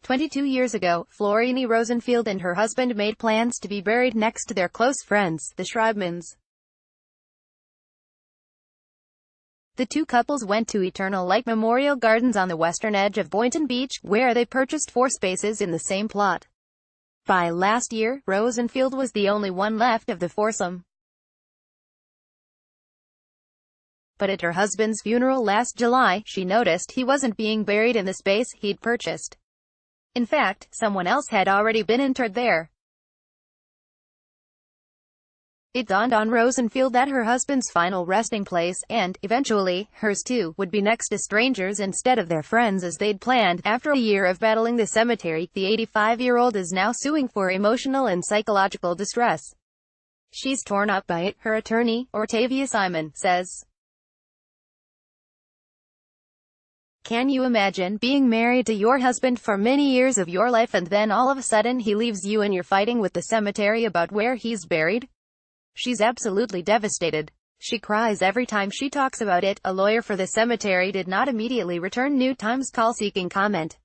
22 years ago, Florini Rosenfield and her husband made plans to be buried next to their close friends, the Schreibmans. The two couples went to Eternal Light Memorial Gardens on the western edge of Boynton Beach, where they purchased 4 spaces in the same plot. By last year, Rosenfield was the only one left of the foursome. But at her husband's funeral last July, she noticed he wasn't being buried in the space he'd purchased. In fact, someone else had already been interred there. It dawned on Rosenfield that her husband's final resting place, and, eventually, hers too, would be next to strangers instead of their friends as they'd planned. After a year of battling the cemetery, the 85-year-old is now suing for emotional and psychological distress. She's torn up by it, her attorney, Ortavia Simon, says. Can you imagine being married to your husband for many years of your life and then all of a sudden he leaves you and you're fighting with the cemetery about where he's buried? She's absolutely devastated. She cries every time she talks about it. A lawyer for the cemetery did not immediately return New Times call seeking comment.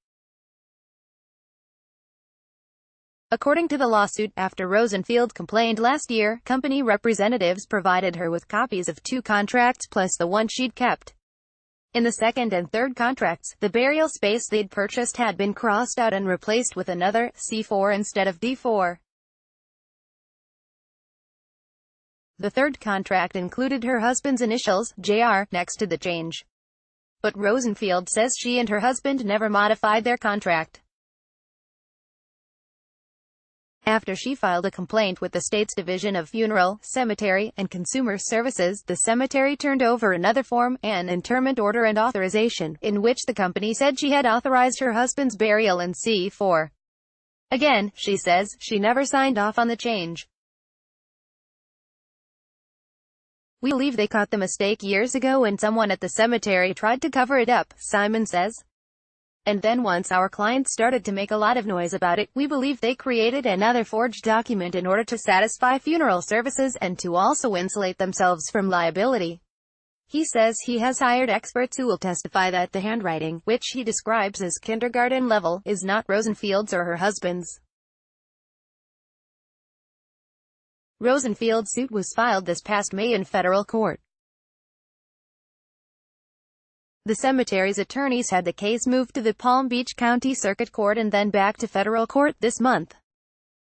According to the lawsuit, after Rosenfield complained last year, company representatives provided her with copies of 2 contracts plus the one she'd kept. In the second and third contracts, the burial space they'd purchased had been crossed out and replaced with another, C4 instead of D4. The third contract included her husband's initials, JR, next to the change. But Rosenfield says she and her husband never modified their contract. After she filed a complaint with the state's Division of Funeral, Cemetery, and Consumer Services, the cemetery turned over another form, an interment order and authorization, in which the company said she had authorized her husband's burial in C4. Again, she says, she never signed off on the change. We believe they caught the mistake years ago and someone at the cemetery tried to cover it up, Simon says. And then once our clients started to make a lot of noise about it, we believe they created another forged document in order to satisfy funeral services and to also insulate themselves from liability. He says he has hired experts who will testify that the handwriting, which he describes as kindergarten level, is not Rosenfield's or her husband's. Rosenfield's suit was filed this past May in federal court. The cemetery's attorneys had the case moved to the Palm Beach County Circuit Court and then back to federal court this month.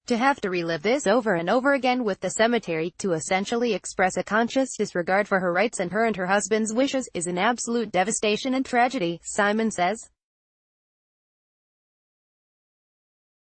To have to relive this over and over again with the cemetery, to essentially express a conscious disregard for her rights and her husband's wishes, is an absolute devastation and tragedy, Simon says.